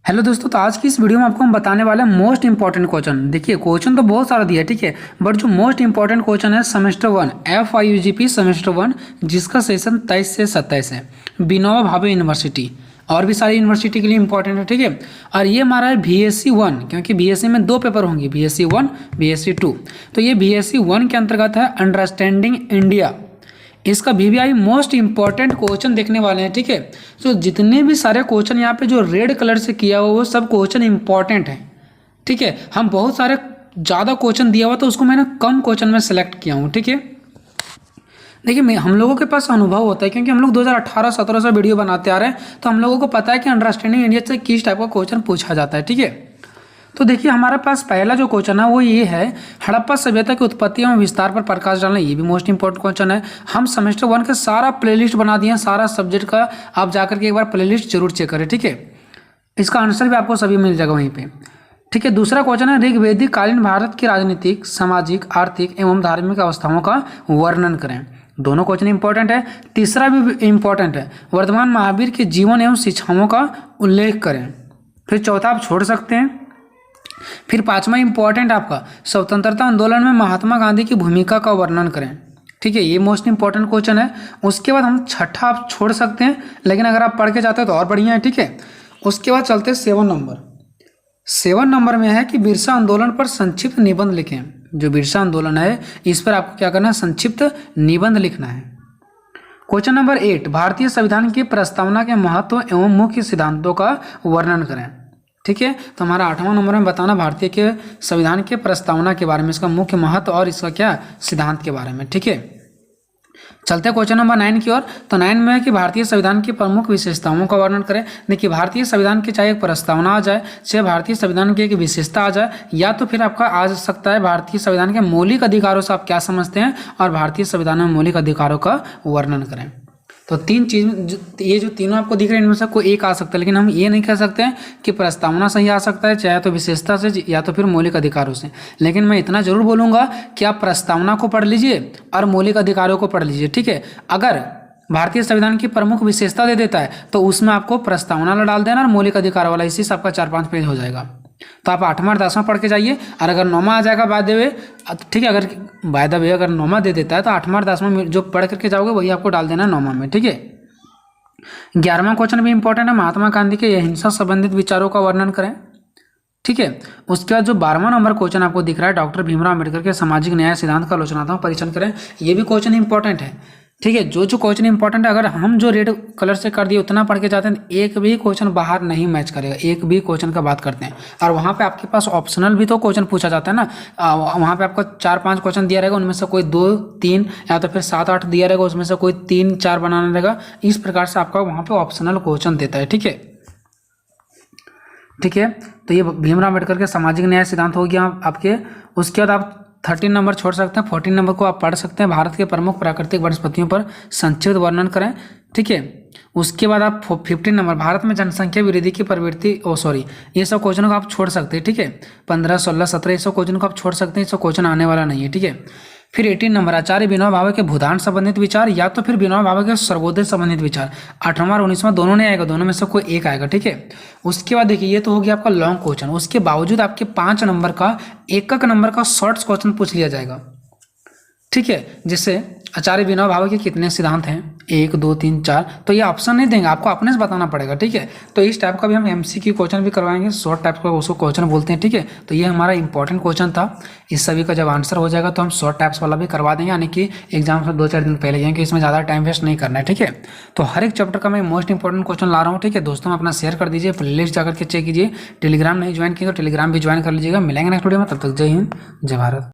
Hello दोस्तों, तो आज की इस वीडियो में आपको हम बताने वाले हैं मोस्ट इंपॉर्टेंट क्वेश्चन। देखिए क्वेश्चन तो बहुत सारा दिया है, ठीक है, बट जो मोस्ट इंपॉर्टेंट क्वेश्चन है सेमेस्टर 1 FIUGP सेमेस्टर 1, जिसका सेशन 23 से 27 है, विनोबा भावे यूनिवर्सिटी और भी सारी यूनिवर्सिटी के लिए इंपॉर्टेंट है, ठीक है। और ये हमारा है BSc 1, क्योंकि BSc में 2 पेपर होंगे, BSc 1 BSc 2। तो ये BSc 1 के अंतर्गत है अंडरस्टैंडिंग इंडिया। इसका VVI मोस्ट इंपॉर्टेंट क्वेश्चन देखने वाले हैं, ठीक है। तो जितने भी सारे क्वेश्चन यहाँ पे जो रेड कलर से किया हुआ वो सब क्वेश्चन इंपॉर्टेंट है, ठीक है। हम बहुत सारे ज़्यादा क्वेश्चन दिया हुआ तो उसको मैंने कम क्वेश्चन में सेलेक्ट किया हूँ, ठीक है। देखिए हम लोगों के पास अनुभव होता है, क्योंकि हम लोग 2018-17 से वीडियो बनाते आ रहे हैं, तो हम लोगों को पता है कि अंडरस्टैंडिंग इंडिया से किस टाइप का क्वेश्चन पूछा जाता है, ठीक है। तो देखिए हमारे पास पहला जो क्वेश्चन है वो ये है, हड़प्पा सभ्यता की उत्पत्ति एवं विस्तार पर प्रकाश डालना। ये भी मोस्ट इंपॉर्टेंट क्वेश्चन है। हम सेमेस्टर 1 का सारा प्लेलिस्ट बना दिए हैं, सारा सब्जेक्ट का, आप जाकर के एक बार प्लेलिस्ट जरूर चेक करें, ठीक है। इसका आंसर भी आपको सभी मिल जाएगा वहीं पे, ठीक है। दूसरा क्वेश्चन है, ऋग्वेदिक कालीन भारत की राजनीतिक, सामाजिक, आर्थिक एवं धार्मिक अवस्थाओं का वर्णन करें। दोनों क्वेश्चन इंपॉर्टेंट है। तीसरा भी इंपॉर्टेंट है, वर्तमान महावीर के जीवन एवं शिक्षाओं का उल्लेख करें। फिर चौथा आप छोड़ सकते हैं। फिर पांचवा इंपॉर्टेंट आपका, स्वतंत्रता आंदोलन में महात्मा गांधी की भूमिका का वर्णन करें, ठीक है। ये मोस्ट इंपॉर्टेंट क्वेश्चन है। उसके बाद हम छठा आप छोड़ सकते हैं, लेकिन अगर आप पढ़ के जाते हैं तो और बढ़िया है, ठीक है। उसके बाद चलते हैं 7 नंबर। 7 नंबर में है कि बिरसा आंदोलन पर संक्षिप्त निबंध लिखें। जो बिरसा आंदोलन है इस पर आपको क्या करना है, संक्षिप्त निबंध लिखना है। क्वेश्चन नंबर 8, भारतीय संविधान की प्रस्तावना के महत्व एवं मुख्य सिद्धांतों का वर्णन करें, ठीक है। तो हमारा 8वां नंबर में बताना भारतीय के संविधान के प्रस्तावना के बारे में, इसका मुख्य महत्व और इसका क्या सिद्धांत के बारे में, ठीक है। चलते हैं क्वेश्चन नंबर 9 की ओर। तो 9 में है कि भारतीय संविधान की प्रमुख विशेषताओं का वर्णन करें। देखिए भारतीय संविधान की चाहे एक प्रस्तावना आ जाए, चाहे भारतीय संविधान की एक विशेषता आ जाए, या तो फिर आपका आ सकता है भारतीय संविधान के मौलिक अधिकारों से आप क्या समझते हैं, और भारतीय संविधान में मौलिक अधिकारों का वर्णन करें। तो 3 चीज, ये जो तीनों आपको दिख रहे हैं इनमें से कोई एक आ सकता है, लेकिन हम ये नहीं कह सकते हैं कि प्रस्तावना से ही आ सकता है, चाहे तो विशेषता से या तो फिर मौलिक अधिकारों से। लेकिन मैं इतना जरूर बोलूंगा कि आप प्रस्तावना को पढ़ लीजिए और मौलिक अधिकारों को पढ़ लीजिए, ठीक है। अगर भारतीय संविधान की प्रमुख विशेषता दे देता है तो उसमें आपको प्रस्तावना डाल देना और मौलिक अधिकार वाला, इसी से आपका 4-5 पेज हो जाएगा। तो आप 8वां और 10वां पढ़ के जाइए, और अगर 9वां आ जाएगा बाय द वे, ठीक है, अगर बाय द वे अगर 9वां दे देता है तो 8वां और 10वां जो पढ़ करके जाओगे वही आपको डाल देना है 9वां में, ठीक है। 11वां क्वेश्चन भी इंपॉर्टेंट है, महात्मा गांधी के अहिंसा संबंधित विचारों का वर्णन करें, ठीक है। उसके बाद जो 12वां नंबर क्वेश्चन आपको दिख रहा है, डॉक्टर भीमराव अम्बेडकर के सामाजिक न्याय सिद्धांत का आलोचनात्मक परीक्षण करें। ये भी क्वेश्चन इंपॉर्टेंट है, ठीक है। जो क्वेश्चन इंपॉर्टेंट है, अगर हम जो रेड कलर से कर दिए उतना पढ़ के जाते हैं, एक भी क्वेश्चन बाहर नहीं मैच करेगा, एक भी क्वेश्चन का बात करते हैं। और वहाँ पे आपके पास ऑप्शनल भी तो क्वेश्चन पूछा जाता है ना, वहाँ पे आपको 4-5 क्वेश्चन दिया रहेगा, उनमें से कोई 2-3 या तो फिर 7-8 दिया रहेगा, उसमें से कोई 3-4 बनाना रहेगा। इस प्रकार से आपका वहाँ पे ऑप्शनल क्वेश्चन देता है, ठीक है, ठीक है। तो ये भीमराव अम्बेडकर के सामाजिक न्याय सिद्धांत हो गया आपके। उसके बाद आप 13 नंबर छोड़ सकते हैं, 14 नंबर को आप पढ़ सकते हैं, भारत के प्रमुख प्राकृतिक वनस्पतियों पर संक्षिप्त वर्णन करें, ठीक है। उसके बाद आप 15 नंबर, भारत में जनसंख्या वृद्धि की प्रवृत्ति, ये सब क्वेश्चन को आप छोड़ सकते हैं, ठीक है। 15, 16, 17 ये सब क्वेश्चन को आप छोड़ सकते हैं, ये सब क्वेश्चन आने वाला नहीं है, ठीक है। फिर 18 नंबर, आचार्य विनोबा भावे के भूदान संबंधित विचार, या तो फिर विनोबा भावे के सर्वोदय संबंधित विचार। 8वां और 19वां दोनों नहीं आएगा, दोनों में से कोई एक आएगा, ठीक है। उसके बाद देखिए ये तो हो गया आपका लॉन्ग क्वेश्चन। उसके बावजूद आपके 5 नंबर का एक नंबर का शॉर्ट्स क्वेश्चन पूछ लिया जाएगा, ठीक है। जैसे आचार्य विनोबा भावे के कितने सिद्धांत हैं, 1, 2, 3, 4, तो ये ऑप्शन नहीं देंगे, आपको अपने से बताना पड़ेगा, ठीक है। तो इस टाइप का भी हम MCQ क्वेश्चन भी करवाएंगे, शॉर्ट टाइप का उसको क्वेश्चन बोलते हैं, ठीक है। तो ये हमारा इंपॉर्टेंट क्वेश्चन था। इस सभी का जब आंसर हो जाएगा तो हम शॉर्ट टाइप्स वाला भी करवा देंगे, यानी कि एग्जाम से 2-4 दिन पहले, क्योंकि इसमें ज़्यादा टाइम वेस्ट नहीं करना है, ठीक है। तो हर एक चैप्टर का मैं मोस्ट इंपॉर्टेंट क्वेश्चन ला रहा हूँ, ठीक है। दोस्तों अपना शेयर कर दीजिए, प्लेलिस्ट जाकर के चेक कीजिए। टेलीग्राम नहीं ज्वाइन किए तो टेलीग्राम भी ज्वाइन कर लीजिएगा। मिलेंगे नेक्स्ट वीडियो में, तब तक जय हिंद, जय भारत।